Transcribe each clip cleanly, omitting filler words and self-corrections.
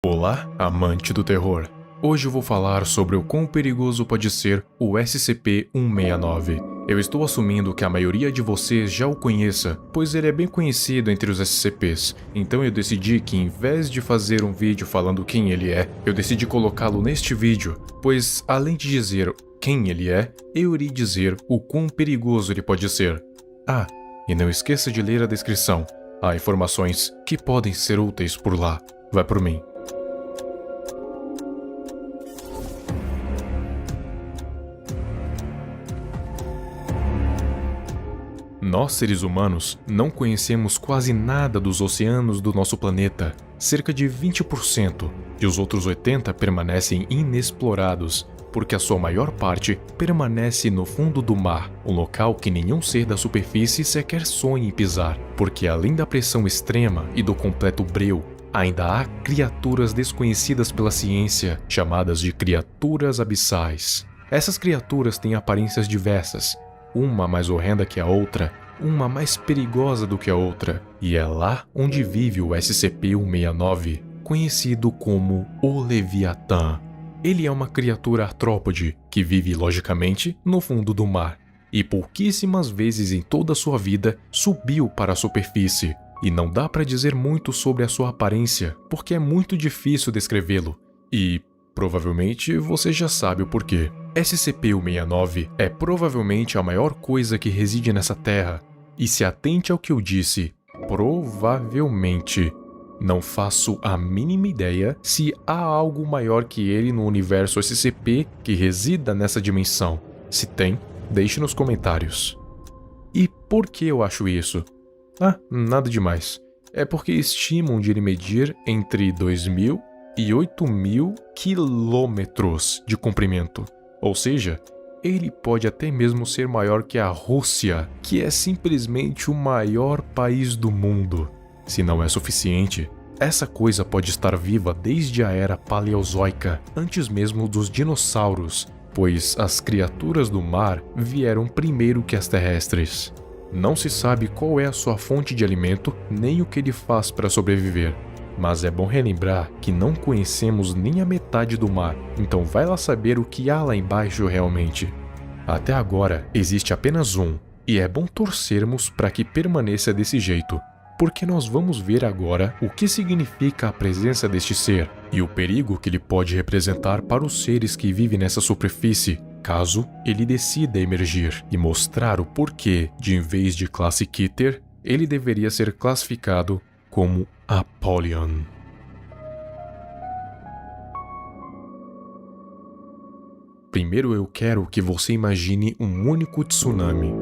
Olá, amante do terror. Hoje eu vou falar sobre o quão perigoso pode ser o SCP-169. Eu estou assumindo que a maioria de vocês já o conheça, pois ele é bem conhecido entre os SCPs, então eu decidi que em vez de fazer um vídeo falando quem ele é, eu decidi colocá-lo neste vídeo, pois além de dizer quem ele é, eu irei dizer o quão perigoso ele pode ser. Ah, e não esqueça de ler a descrição, há informações que podem ser úteis por lá. Vai por mim. Nós, seres humanos, não conhecemos quase nada dos oceanos do nosso planeta, cerca de 20%, e os outros 80% permanecem inexplorados, porque a sua maior parte permanece no fundo do mar, um local que nenhum ser da superfície sequer sonha em pisar, porque além da pressão extrema e do completo breu, ainda há criaturas desconhecidas pela ciência, chamadas de criaturas abissais. Essas criaturas têm aparências diversas, uma mais horrenda que a outra, uma mais perigosa do que a outra, e é lá onde vive o SCP-169, conhecido como o Leviatã. Ele é uma criatura artrópode que vive, logicamente, no fundo do mar, e pouquíssimas vezes em toda a sua vida subiu para a superfície, e não dá para dizer muito sobre a sua aparência, porque é muito difícil descrevê-lo, e provavelmente você já sabe o porquê. SCP-169 é provavelmente a maior coisa que reside nessa Terra, e se atente ao que eu disse, provavelmente. Não faço a mínima ideia se há algo maior que ele no universo SCP que resida nessa dimensão. Se tem, deixe nos comentários. E por que eu acho isso? Nada demais. É porque estimam de ele medir entre 2.000 e 8.000 quilômetros de comprimento. Ou seja, ele pode até mesmo ser maior que a Rússia, que é simplesmente o maior país do mundo. Se não é suficiente, essa coisa pode estar viva desde a era paleozoica, antes mesmo dos dinossauros, pois as criaturas do mar vieram primeiro que as terrestres. Não se sabe qual é a sua fonte de alimento, nem o que ele faz para sobreviver. Mas é bom relembrar que não conhecemos nem a metade do mar, então vai lá saber o que há lá embaixo realmente. Até agora existe apenas um, e é bom torcermos para que permaneça desse jeito, porque nós vamos ver agora o que significa a presença deste ser e o perigo que ele pode representar para os seres que vivem nessa superfície, caso ele decida emergir, e mostrar o porquê de, em vez de classe Keter, ele deveria ser classificado como Apollyon. Primeiro eu quero que você imagine um único tsunami.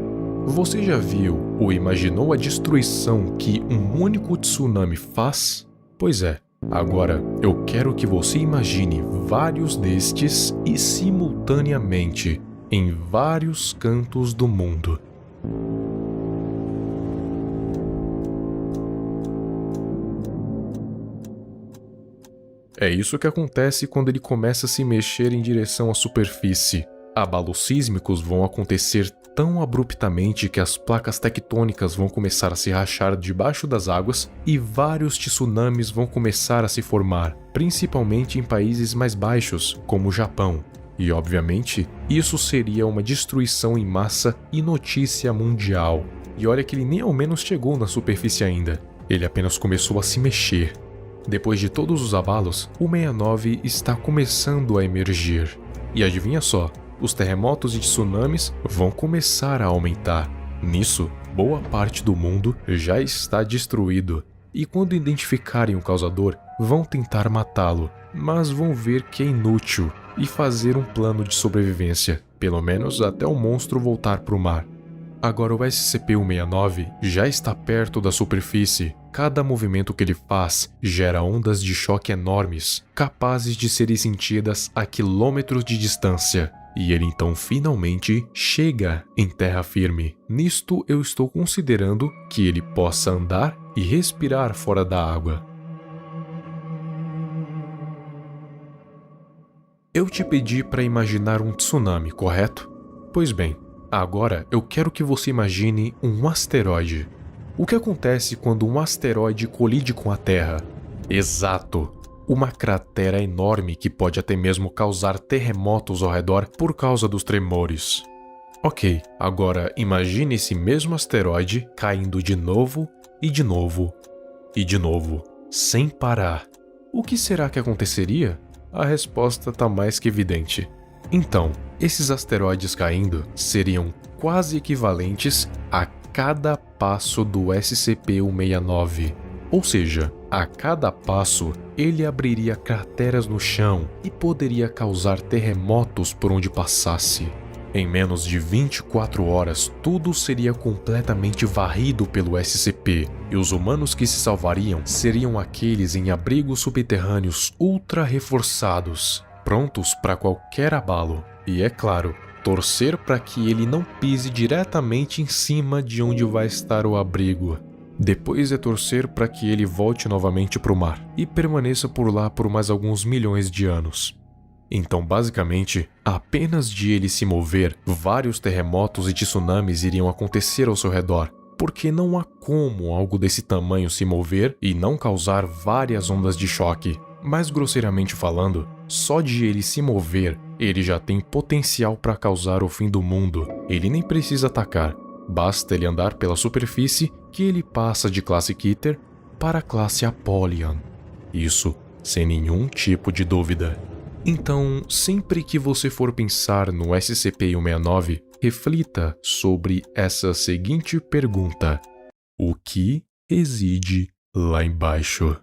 Você já viu ou imaginou a destruição que um único tsunami faz? Pois é, agora eu quero que você imagine vários destes e simultaneamente em vários cantos do mundo. É isso que acontece quando ele começa a se mexer em direção à superfície. Abalos sísmicos vão acontecer tão abruptamente que as placas tectônicas vão começar a se rachar debaixo das águas e vários tsunamis vão começar a se formar, principalmente em países mais baixos, como o Japão. E, obviamente, isso seria uma destruição em massa e notícia mundial. E olha que ele nem ao menos chegou na superfície ainda. Ele apenas começou a se mexer. Depois de todos os abalos, o 69 está começando a emergir. E adivinha só, os terremotos e tsunamis vão começar a aumentar. Nisso, boa parte do mundo já está destruído. E quando identificarem o causador, vão tentar matá-lo, mas vão ver que é inútil e fazer um plano de sobrevivência, pelo menos até o monstro voltar para o mar. Agora o SCP-169 já está perto da superfície. Cada movimento que ele faz gera ondas de choque enormes, capazes de serem sentidas a quilômetros de distância. E ele então finalmente chega em terra firme. Nisto eu estou considerando que ele possa andar e respirar fora da água. Eu te pedi para imaginar um tsunami, correto? Pois bem, agora eu quero que você imagine um asteroide. O que acontece quando um asteroide colide com a Terra? Exato! uma cratera enorme que pode até mesmo causar terremotos ao redor por causa dos tremores. Ok, agora imagine esse mesmo asteroide caindo de novo e de novo e de novo, sem parar. O que será que aconteceria? A resposta está mais que evidente. Então, esses asteroides caindo seriam quase equivalentes a cada passo do SCP-169. Ou seja, a cada passo ele abriria crateras no chão e poderia causar terremotos por onde passasse. Em menos de 24 horas, tudo seria completamente varrido pelo SCP, e os humanos que se salvariam seriam aqueles em abrigos subterrâneos ultra reforçados, prontos para qualquer abalo. E é claro, torcer para que ele não pise diretamente em cima de onde vai estar o abrigo. Depois é torcer para que ele volte novamente para o mar e permaneça por lá por mais alguns milhões de anos. Então, basicamente, apenas de ele se mover, vários terremotos e tsunamis iriam acontecer ao seu redor, porque não há como algo desse tamanho se mover e não causar várias ondas de choque. Mais grosseiramente falando, só de ele se mover, ele já tem potencial para causar o fim do mundo. Ele nem precisa atacar, basta ele andar pela superfície que ele passa de classe Keter para a classe Apollyon. Isso sem nenhum tipo de dúvida. Então, sempre que você for pensar no SCP-169, reflita sobre essa seguinte pergunta: o que reside lá embaixo?